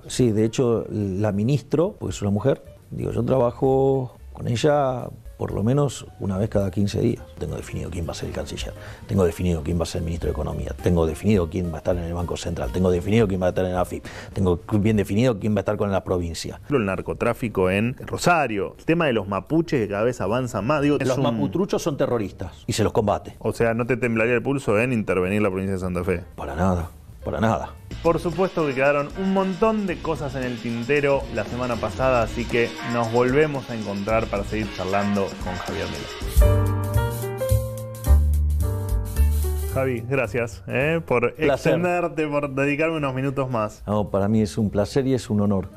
Sí, de hecho, la ministro, porque es una mujer, digo, yo trabajo con ella por lo menos una vez cada 15 días. Tengo definido quién va a ser el canciller, tengo definido quién va a ser el ministro de Economía, tengo definido quién va a estar en el Banco Central, tengo definido quién va a estar en la AFIP, tengo bien definido quién va a estar con la provincia. El narcotráfico en Rosario, el tema de los mapuches que cada vez avanzan más. Digo, Los maputruchos son terroristas y se los combate. O sea, ¿no te temblaría el pulso en intervenir la provincia de Santa Fe? Para nada, para nada. Por supuesto que quedaron un montón de cosas en el tintero la semana pasada, así que nos volvemos a encontrar para seguir charlando con Javier Milei. Javi, gracias por extenderte, por dedicarme unos minutos más. No, para mí es un placer y es un honor.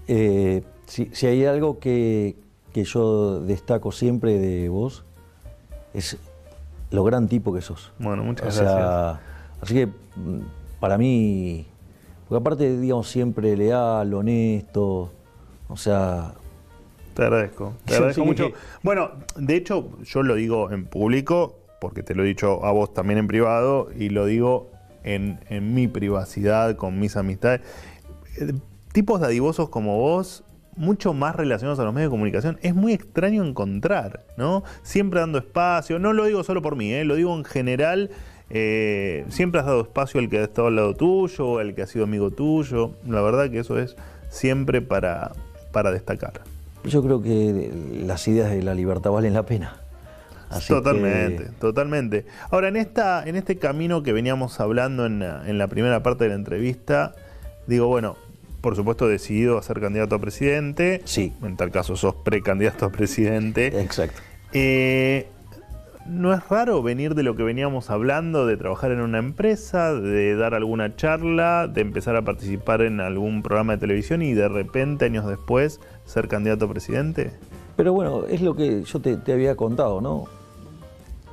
Si hay algo que yo destaco siempre de vos, es lo gran tipo que sos. Bueno, muchas gracias. Así que para mí, porque aparte, digamos, siempre leal, honesto, o sea... Te agradezco mucho. Bueno, de hecho, yo lo digo en público, porque te lo he dicho a vos también en privado, y lo digo en mi privacidad, con mis amistades. Tipos dadivosos como vos, mucho más relacionados a los medios de comunicación, es muy extraño encontrar, ¿no? Siempre dando espacio, no lo digo solo por mí, lo digo en general. Siempre has dado espacio al que ha estado al lado tuyo, al que ha sido amigo tuyo. La verdad que eso es siempre para destacar. Yo creo que las ideas de la libertad valen la pena. Así totalmente. Ahora, en este camino que veníamos hablando en la primera parte de la entrevista, digo, bueno, por supuesto decidido a ser candidato a presidente. Sí. En tal caso sos precandidato a presidente. Exacto. ¿No es raro venir de lo que veníamos hablando, de trabajar en una empresa, de dar alguna charla, de empezar a participar en algún programa de televisión y de repente, años después, ser candidato a presidente? Pero bueno, es lo que yo te había contado, ¿no?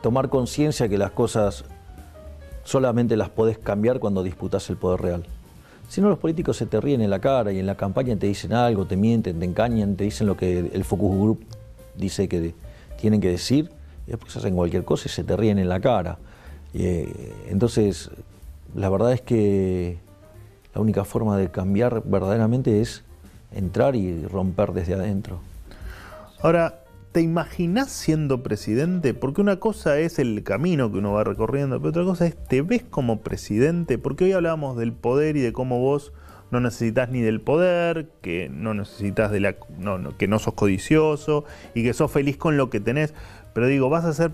Tomar conciencia que las cosas solamente las podés cambiar cuando disputás el poder real. Si no, los políticos se te ríen en la cara y en la campaña te dicen algo, te mienten, te engañan, te dicen lo que el Focus Group dice que tienen que decir. Y después hacen cualquier cosa y se te ríen en la cara. Entonces, la verdad es que la única forma de cambiar verdaderamente es entrar y romper desde adentro. Ahora, ¿te imaginás siendo presidente? Porque una cosa es el camino que uno va recorriendo, pero otra cosa es, ¿te ves como presidente? Porque hoy hablábamos del poder y de cómo vos no necesitas ni del poder, que no necesitas que no sos codicioso y que sos feliz con lo que tenés. Pero digo, vas a ser,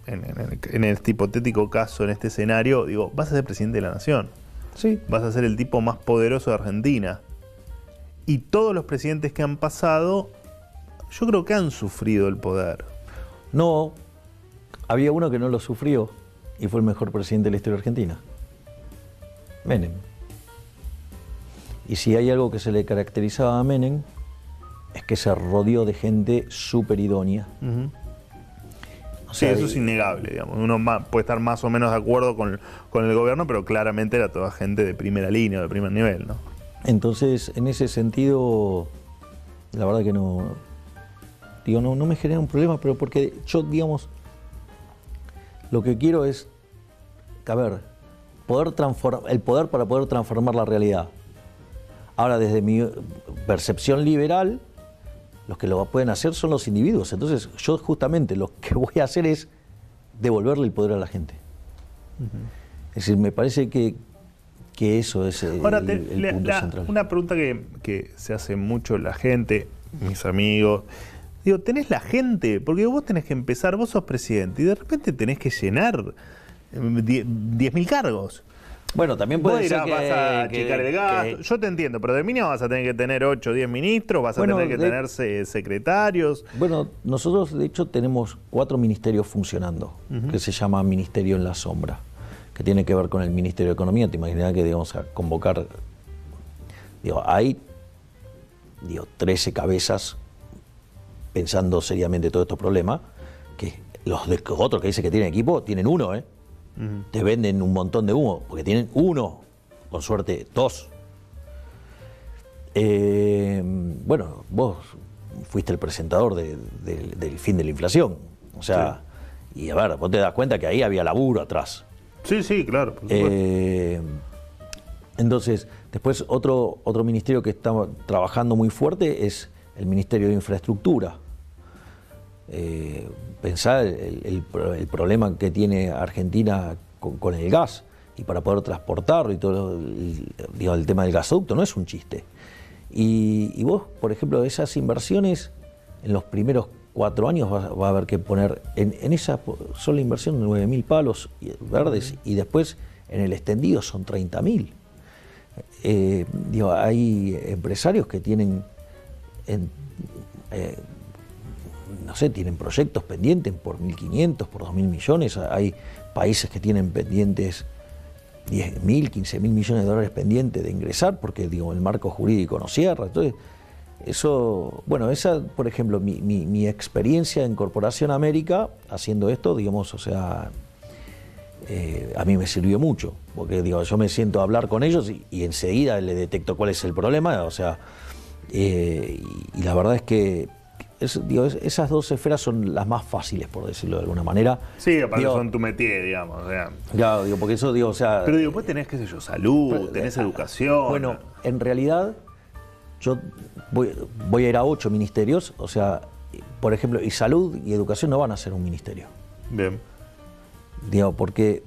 en este hipotético caso, en este escenario, digo, vas a ser presidente de la nación. Sí. Vas a ser el tipo más poderoso de Argentina. Y todos los presidentes que han pasado, yo creo que han sufrido el poder. No, había uno que no lo sufrió y fue el mejor presidente de la historia argentina. Menem. Y si hay algo que se le caracterizaba a Menem, es que se rodeó de gente súper idónea. O sea, sí, eso es innegable, digamos. Uno puede estar más o menos de acuerdo con el gobierno, pero claramente era toda gente de primera línea, de primer nivel, ¿no? Entonces, en ese sentido, la verdad que no me genera un problema, pero porque yo, digamos, lo que quiero es, a ver, el poder para poder transformar la realidad. Ahora, desde mi percepción liberal, los que lo pueden hacer son los individuos. Entonces, yo justamente lo que voy a hacer es devolverle el poder a la gente. Es decir, me parece que eso es el punto central. Una pregunta que se hace mucho la gente, mis amigos. Digo, ¿tenés la gente? Porque vos tenés que empezar, vos sos presidente, y de repente tenés que llenar 10.000 cargos. Bueno, también puede ser que vas a achicar el gasto. Yo te entiendo, pero de mínimo vas a tener que tener 8 o 10 ministros, vas a tener que tener secretarios. Bueno, nosotros de hecho tenemos 4 ministerios funcionando, que se llama Ministerio en la Sombra, que tiene que ver con el Ministerio de Economía. Te imaginas que digamos a convocar, hay 13 cabezas pensando seriamente todos estos problemas, que los otros que dicen que tienen equipo, tienen uno, Te venden un montón de humo, porque tienen uno, con suerte 2. Bueno, vos fuiste el presentador del fin de la inflación. O sea, sí. Y a ver, vos te das cuenta que ahí había laburo atrás. Sí, claro. Por Entonces, después otro ministerio que está trabajando muy fuerte es el Ministerio de Infraestructura. Pensar el problema que tiene Argentina con el gas, y para poder transportarlo y todo, el tema del gasoducto no es un chiste. Y vos, por ejemplo, esas inversiones en los primeros 4 años va a haber que poner en esa sola inversión 9.000 palos verdes, y después en el extendido son 30.000. Hay empresarios que tienen, no sé, tienen proyectos pendientes por 1.500, por 2.000 millones. Hay países que tienen pendientes 10.000, 15.000 millones de dólares pendientes de ingresar porque el marco jurídico no cierra. Entonces, eso, bueno, esa, por ejemplo, mi experiencia en Corporación América haciendo esto, o sea, a mí me sirvió mucho, porque yo me siento a hablar con ellos y enseguida le detecto cuál es el problema, o sea, y la verdad es que esas dos esferas son las más fáciles, por decirlo de alguna manera. Sí, aparte son tu métier, digamos. O sea. Ya, porque eso, o sea... Pero después tenés, qué sé yo, salud, tenés educación. Bueno, en realidad, yo voy a ir a 8 ministerios, o sea, por ejemplo, y salud y educación no van a ser un ministerio. Bien. Porque,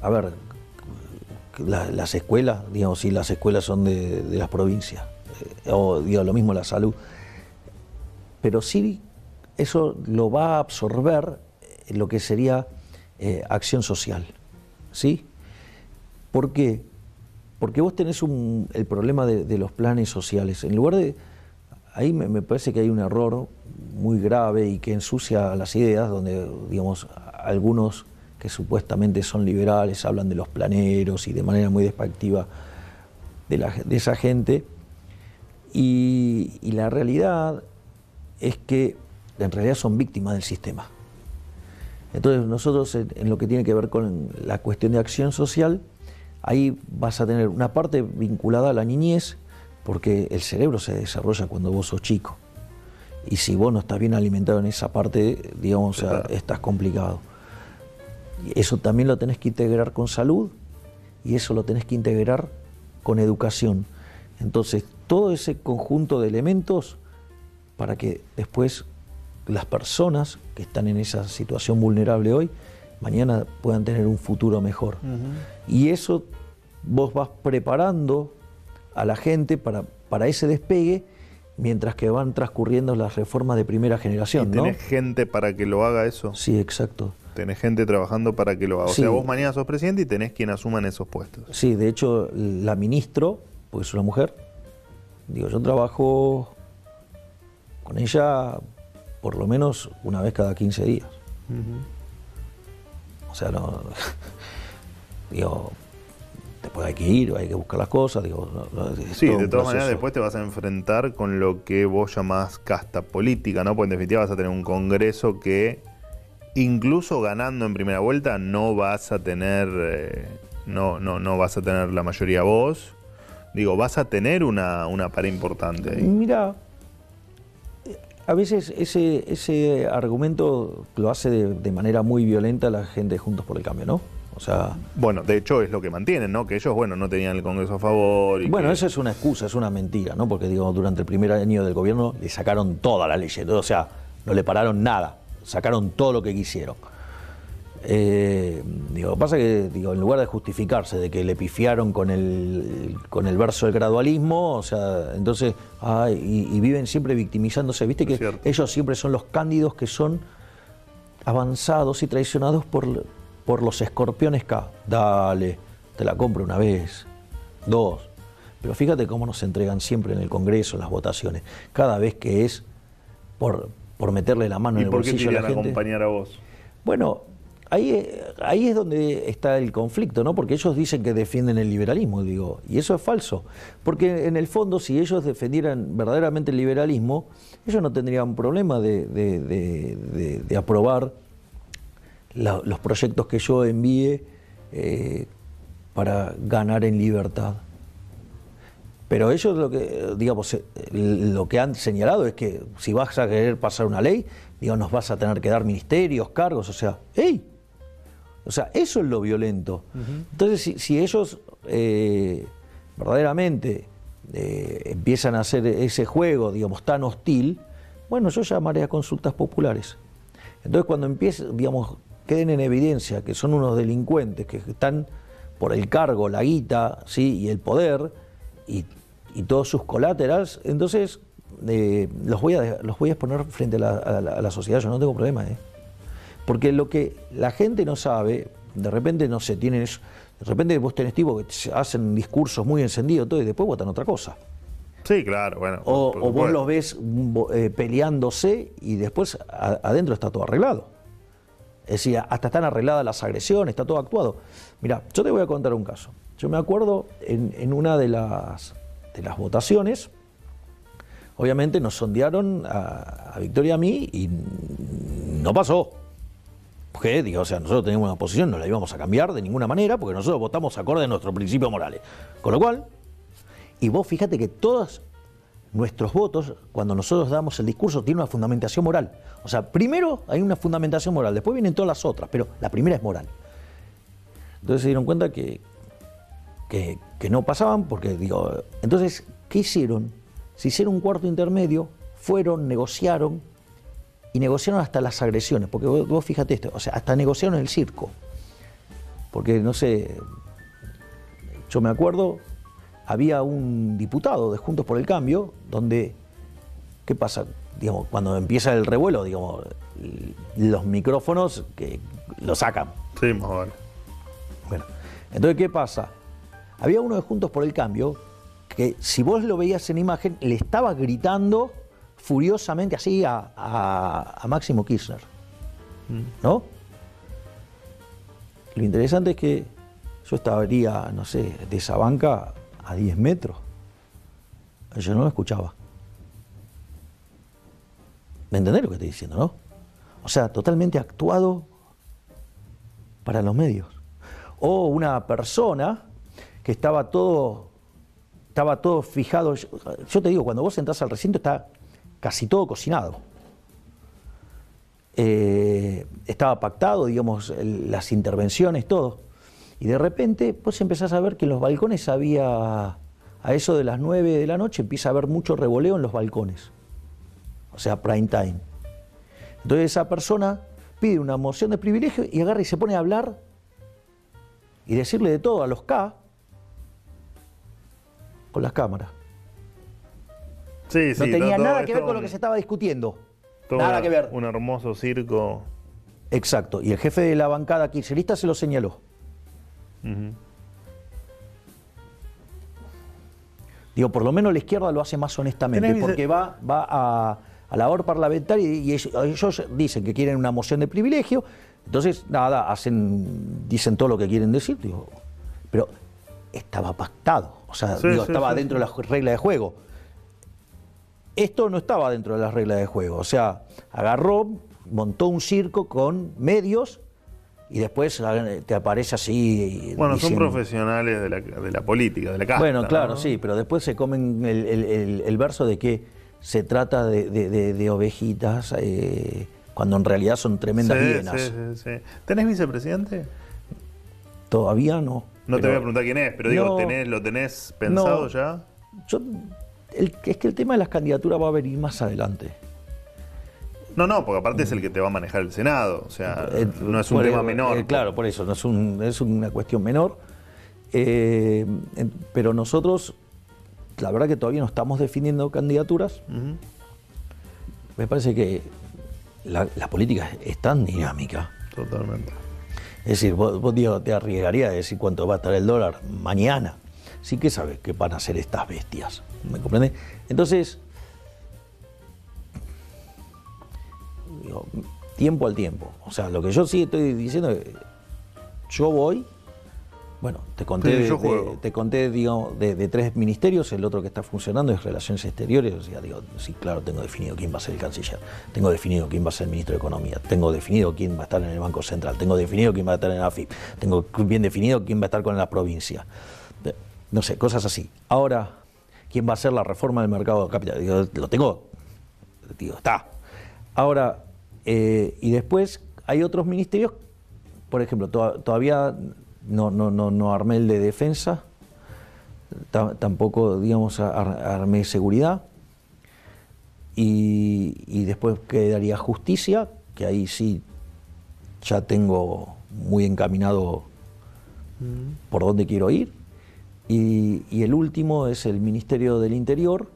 a ver, las escuelas, sí, las escuelas son de las provincias, o lo mismo la salud. Pero sí, eso lo va a absorber lo que sería acción social, ¿sí? ¿Por qué? Porque vos tenés el problema de los planes sociales. En lugar de... Ahí me parece que hay un error muy grave y que ensucia las ideas, donde, algunos que supuestamente son liberales hablan de los planeros y de manera muy despectiva de esa gente. Y la realidad es que en realidad son víctimas del sistema. Entonces nosotros, en lo que tiene que ver con la cuestión de acción social, ahí vas a tener una parte vinculada a la niñez, porque el cerebro se desarrolla cuando vos sos chico. Y si vos no estás bien alimentado en esa parte, estás complicado. Y eso también lo tenés que integrar con salud, y eso lo tenés que integrar con educación. Entonces, todo ese conjunto de elementos para que después las personas que están en esa situación vulnerable hoy, mañana puedan tener un futuro mejor. Y eso vos vas preparando a la gente para ese despegue, mientras que van transcurriendo las reformas de primera generación. ¿Y tenés gente para que lo haga eso? Sí, exacto. Tenés gente trabajando para que lo haga. O sea, vos mañana sos presidente y tenés quien asuman esos puestos. Sí, de hecho, la ministro, porque es una mujer, yo trabajo con ella por lo menos una vez cada 15 días. O sea, no... después hay que ir, hay que buscar las cosas. Sí, de todas maneras después te vas a enfrentar con lo que vos llamás casta política, ¿no? Porque en definitiva vas a tener un Congreso que, incluso ganando en primera vuelta, no vas a tener no vas a tener la mayoría vos. Vas a tener una pared importante ahí. Mira, a veces ese argumento lo hace de manera muy violenta la gente de Juntos por el Cambio, ¿no? O sea... Bueno, de hecho es lo que mantienen, ¿no? Que ellos, no tenían el Congreso a favor. Eso es una excusa, es una mentira, ¿no? Porque, durante el primer año del gobierno le sacaron toda la ley, o sea, no le pararon nada, sacaron todo lo que quisieron. Pasa que, en lugar de justificarse de que le pifiaron con el verso del gradualismo, o sea, entonces, y viven siempre victimizándose, viste que ellos siempre son los cándidos que son avanzados y traicionados por los escorpiones K. Dale, te la compro una vez, 2. Pero fíjate cómo nos entregan siempre en el Congreso, en las votaciones. Cada vez que es por meterle la mano en el bolsillo a la gente. ¿Y por qué te iban a acompañar a vos? Bueno, ahí es donde está el conflicto, ¿no? Porque ellos dicen que defienden el liberalismo, y eso es falso. Porque en el fondo, si ellos defendieran verdaderamente el liberalismo, ellos no tendrían problema de aprobar los proyectos que yo envíe para ganar en libertad. Pero ellos lo que han señalado es que si vas a querer pasar una ley, nos vas a tener que dar ministerios, cargos, o sea, ¡ey! O sea, eso es lo violento. Entonces, si ellos verdaderamente empiezan a hacer ese juego, digamos, tan hostil, bueno, yo llamaré a consultas populares. Entonces, cuando empiecen, digamos, queden en evidencia que son unos delincuentes que están por el cargo, la guita, ¿sí? Y el poder y todos sus colaterales, entonces los voy a exponer frente a la sociedad, yo no tengo problema, porque lo que la gente no sabe, de repente no se tienen, de repente vos tenés tipos que hacen discursos muy encendidos todo, y después votan otra cosa. Sí, claro, bueno. O vos los ves peleándose y después adentro está todo arreglado. Es decir, hasta están arregladas las agresiones, está todo actuado. Mirá, yo te voy a contar un caso. Yo me acuerdo en una de las votaciones, obviamente nos sondearon a Victoria y a mí y no pasó. Porque, digo, o sea, nosotros tenemos una posición, no la íbamos a cambiar de ninguna manera, porque nosotros votamos acorde a nuestros principios morales. Con lo cual, y vos fíjate que todos nuestros votos, cuando nosotros damos el discurso, tienen una fundamentación moral. O sea, primero hay una fundamentación moral, después vienen todas las otras, pero la primera es moral. Entonces se dieron cuenta que no pasaban, porque, digo, entonces, ¿qué hicieron? Se hicieron un cuarto intermedio, fueron, negociaron, y negociaron hasta las agresiones, porque vos fíjate esto, o sea, hasta negociaron el circo. Porque, no sé, yo me acuerdo, había un diputado de Juntos por el Cambio, donde, ¿qué pasa? Digamos, cuando empieza el revuelo, digamos, los micrófonos que lo sacan. Sí, más vale. Bueno, entonces, ¿qué pasa? Había uno de Juntos por el Cambio que, si vos lo veías en imagen, le estaba gritando furiosamente así a Máximo Kirchner, ¿no? Lo interesante es que yo estaría, no sé, de esa banca a 10 metros. Yo no lo escuchaba. ¿Me entendés lo que estoy diciendo, no? O sea, totalmente actuado para los medios. O una persona que estaba todo fijado. Yo te digo, cuando vos entras al recinto está casi todo cocinado. Estaba pactado, digamos, las intervenciones, todo. Y de repente vos empezás a ver que en los balcones había, a eso de las 9 de la noche, empieza a haber mucho revoleo en los balcones. O sea, prime time. Entonces esa persona pide una moción de privilegio y agarra y se pone a hablar y decirle de todo a los K con las cámaras. Sí, sí, no tenía nada que ver con lo que se estaba discutiendo. Nada que ver. Un hermoso circo. Exacto. Y el jefe de la bancada kirchnerista se lo señaló. Digo, por lo menos la izquierda lo hace más honestamente, porque va a la labor parlamentaria y ellos dicen que quieren una moción de privilegio, entonces nada, dicen todo lo que quieren decir, digo, pero estaba pactado, o sea, estaba dentro de las reglas de juego. Esto no estaba dentro de las reglas de juego, o sea, agarró, montó un circo con medios y después te aparece así. Bueno, diciendo, son profesionales de la política, de la casta. Bueno, claro, ¿no? sí, pero después se comen el verso de que se trata de ovejitas, cuando en realidad son tremendas hienas. Sí. ¿Tenés vicepresidente? Todavía no. No te voy a preguntar quién es, pero digo, ¿lo tenés pensado ya? Es que el tema de las candidaturas va a venir más adelante. No, porque aparte es el que te va a manejar el Senado, o sea, no es un tema menor. Claro, por eso, no es una cuestión menor. Pero nosotros, la verdad que todavía no estamos definiendo candidaturas. Me parece que la política es tan dinámica. Totalmente. Es decir, vos Diego, te arriesgaría a decir cuánto va a estar el dólar mañana. Sí que sabes que van a ser estas bestias. ¿Me comprendés? Entonces, digo, tiempo al tiempo. O sea, lo que yo sí estoy diciendo es que yo voy. Bueno, te conté digamos, de 3 ministerios, el otro que está funcionando es Relaciones Exteriores, o sea, digo, sí, claro, tengo definido quién va a ser el canciller, tengo definido quién va a ser el ministro de Economía, tengo definido quién va a estar en el Banco Central, tengo definido quién va a estar en la AFIP, tengo bien definido quién va a estar con la provincia, no sé, cosas así. Ahora, ¿quién va a hacer la reforma del mercado de capital? Digo, lo tengo, digo, está. Ahora, y después hay otros ministerios, por ejemplo, todavía no armé el de defensa, tampoco, digamos, armé seguridad. Y después quedaría justicia, que ahí sí ya tengo muy encaminado por dónde quiero ir. Y el último es el Ministerio del Interior,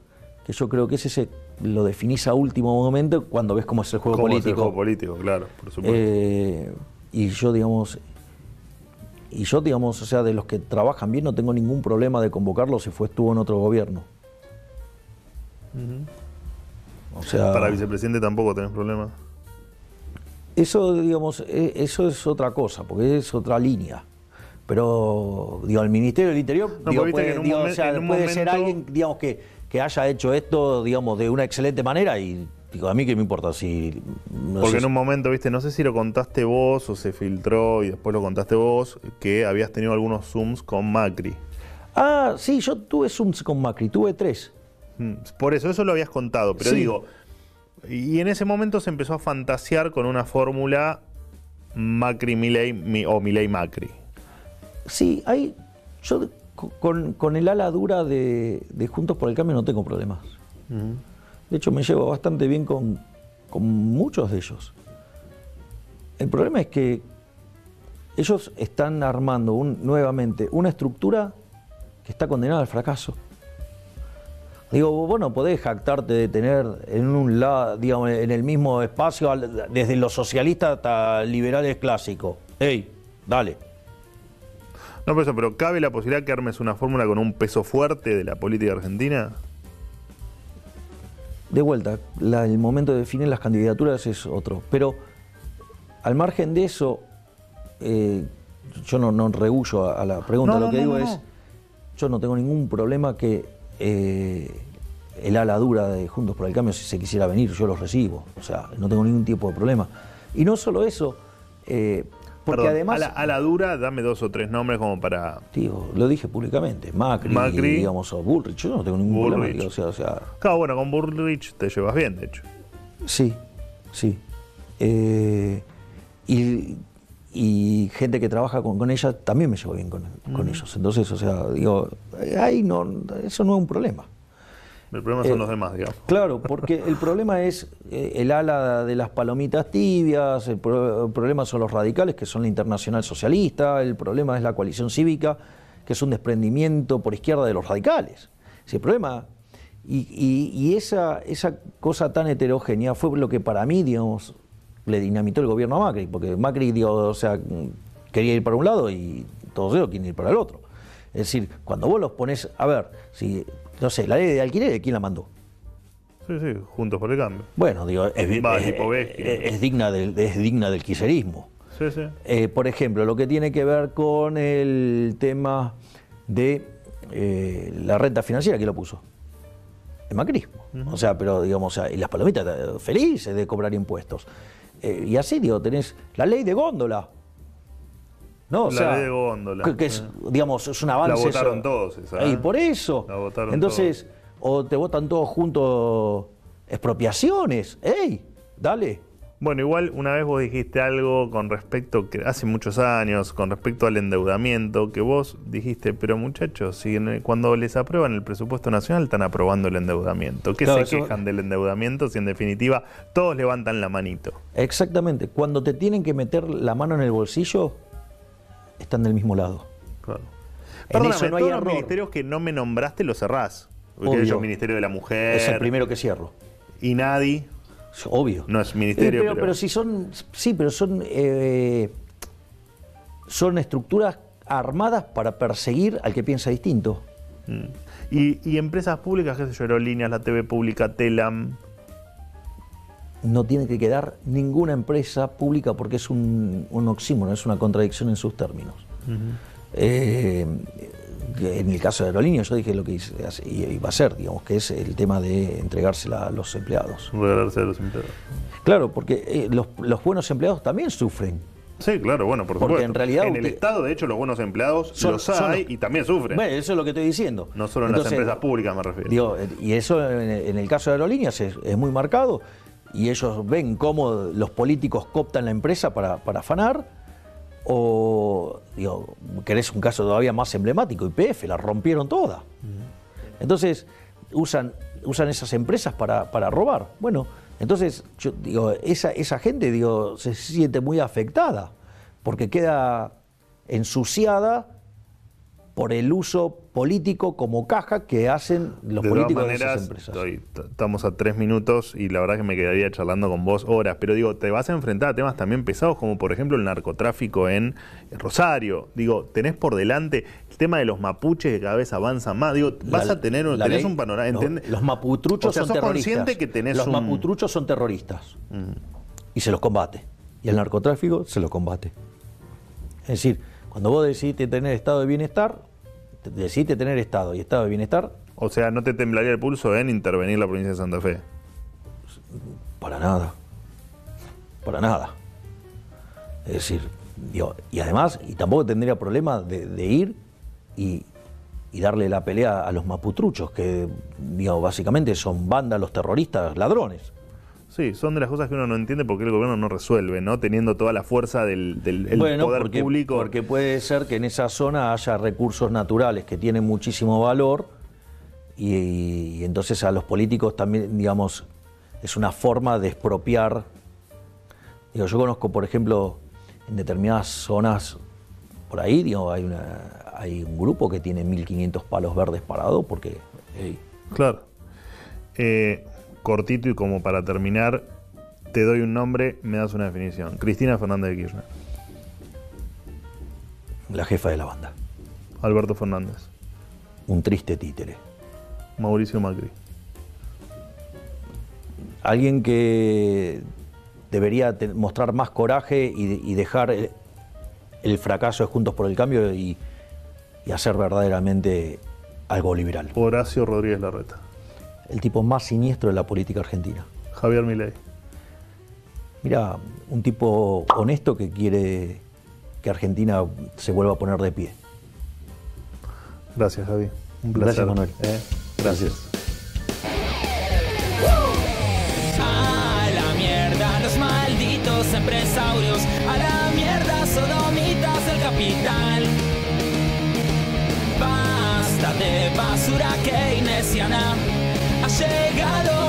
que yo creo que ese lo definís a último momento cuando ves cómo es el juego político. Es el juego político, claro, por supuesto. Y yo, digamos, o sea, de los que trabajan bien no tengo ningún problema de convocarlos si estuvo en otro gobierno. O sea, para vicepresidente tampoco tenés problema. Eso, digamos, eso es otra cosa, porque es otra línea. Pero, digo, el Ministerio del Interior puede ser alguien, digamos, que haya hecho esto, digamos, de una excelente manera y, digo, a mí qué me importa si... Porque en un momento, viste, no sé si lo contaste vos o se filtró y después lo contaste vos, que habías tenido algunos Zooms con Macri. Ah, sí, yo tuve Zooms con Macri, tuve 3. Por eso lo habías contado, pero sí. Digo, y en ese momento se empezó a fantasear con una fórmula Macri-Milei o Milei-Macri. Sí, yo con el ala dura de Juntos por el Cambio no tengo problemas. De hecho, me llevo bastante bien con muchos de ellos. El problema es que ellos están armando nuevamente una estructura que está condenada al fracaso. Digo, vos no podés jactarte de tener en un lado, digamos, en el mismo espacio, desde los socialistas hasta liberales clásicos. ¡Ey, dale! No, pero ¿cabe la posibilidad que armes una fórmula con un peso fuerte de la política argentina? De vuelta, el momento de definir las candidaturas es otro. Pero al margen de eso, yo no rehuyo a la pregunta. Lo que digo es, yo no tengo ningún problema que el ala dura de Juntos por el Cambio, si se quisiera venir, yo los recibo. O sea, no tengo ningún tipo de problema. Y no solo eso... porque perdón, además... A la dura, dame 2 o 3 nombres como para... Digo, lo dije públicamente, Macri, digamos, o Bullrich, yo no tengo ningún problema. Digo, o sea... Claro, bueno, con Bullrich te llevas bien, de hecho. Sí. Y gente que trabaja con ella, también me llevo bien con ellos. Entonces, o sea, digo, ahí eso no es un problema. El problema son los demás, digamos. Claro, porque el problema es el ala de las palomitas tibias, el problema son los radicales, que son la Internacional Socialista, el problema es la coalición cívica, que es un desprendimiento por izquierda de los radicales. El problema, y esa cosa tan heterogénea fue lo que para mí, digamos, le dinamitó el gobierno a Macri, porque Macri, o sea, quería ir para un lado y todos ellos quieren ir para el otro. Es decir, cuando vos los pones, a ver, si... No sé, la ley de alquiler, ¿quién la mandó? Sí, Juntos por el Cambio. Bueno, digo, es digna del kirchnerismo. Sí. Por ejemplo, lo que tiene que ver con el tema de la renta financiera, ¿quién lo puso? El macrismo. O sea, pero digamos, y las palomitas felices de cobrar impuestos. Y así, digo, tenés la ley de góndola. No, ley de góndola. Que es, digamos, es un avance. La votaron todos esa. Y por eso. La votaron entonces, todos. O te votan todos juntos expropiaciones. ¡Ey! Dale. Bueno, igual una vez vos dijiste algo con respecto, que hace muchos años, con respecto al endeudamiento, que vos dijiste, pero muchachos, si cuando les aprueban el presupuesto nacional están aprobando el endeudamiento. ¿Qué se quejan del endeudamiento si en definitiva todos levantan la manito? Exactamente. Cuando te tienen que meter la mano en el bolsillo, están del mismo lado. Claro. Perdóname, eso no hay error. Los ministerios que no me nombraste los cerrás. Porque yo, Ministerio de la Mujer. Es el primero que cierro. Y nadie. Obvio. No es ministerio, pero si son... Sí, pero son estructuras armadas para perseguir al que piensa distinto. Y empresas públicas, qué sé yo, Aerolíneas, la TV Pública, Telam... No tiene que quedar ninguna empresa pública porque es un oxímoron, es una contradicción en sus términos. En el caso de Aerolíneas yo dije lo que iba a hacer, digamos, que es el tema de entregársela a los empleados. Regalarse a los empleados. Claro, porque los buenos empleados también sufren. Sí, claro, bueno, por supuesto. En realidad, en el Estado, de hecho, los buenos empleados los hay y también sufren. Bueno, eso es lo que estoy diciendo. No solo en las empresas públicas, me refiero. Digo, y eso en el caso de Aerolíneas es muy marcado. Y ellos ven cómo los políticos cooptan la empresa para afanar, O, digo, querés un caso todavía más emblemático, YPF, la rompieron toda. Entonces, usan esas empresas para robar. Bueno, entonces, yo digo, esa gente, digo, se siente muy afectada, porque queda ensuciada por el uso político como caja que hacen los políticos de esas empresas. Estamos a 3 minutos y la verdad que me quedaría charlando con vos horas, pero digo, te vas a enfrentar a temas también pesados como por ejemplo el narcotráfico en Rosario. Digo, tenés por delante el tema de los mapuches que cada vez avanza más. Digo, vas a tener tenés un panorama. Los maputruchos, o sea, son terroristas. Consciente que tenés los maputruchos son terroristas y se los combate. Y el narcotráfico se lo combate. Es decir, cuando vos decidiste tener estado de bienestar, decidiste tener estado y estado de bienestar. O sea, ¿no te temblaría el pulso en intervenir la provincia de Santa Fe? Para nada. Para nada. Es decir, digo, y además, y tampoco tendría problema de ir y darle la pelea a los maputruchos, que digo, básicamente son vándalos, terroristas, ladrones. Sí, son de las cosas que uno no entiende por qué el gobierno no resuelve, ¿no? Teniendo toda la fuerza del poder público. Porque puede ser que en esa zona haya recursos naturales que tienen muchísimo valor y entonces a los políticos también, digamos, es una forma de expropiar. Digo, yo conozco, por ejemplo, en determinadas zonas por ahí, digo, hay un grupo que tiene 1.500 palos verdes parados porque... Claro. Cortito y como para terminar, te doy un nombre, me das una definición. Cristina Fernández de Kirchner. La jefa de la banda. Alberto Fernández. Un triste títere. Mauricio Macri. Alguien que debería mostrar más coraje y dejar el fracaso de Juntos por el Cambio y hacer verdaderamente algo liberal. Horacio Rodríguez Larreta. El tipo más siniestro de la política argentina. Javier Milei. Mira, un tipo honesto que quiere que Argentina se vuelva a poner de pie. Gracias, Javi. Un placer. Gracias, Manuel. Gracias. A la mierda los malditos empresarios, a la mierda sodomitas del capital. Basta de basura keynesiana. Ha llegado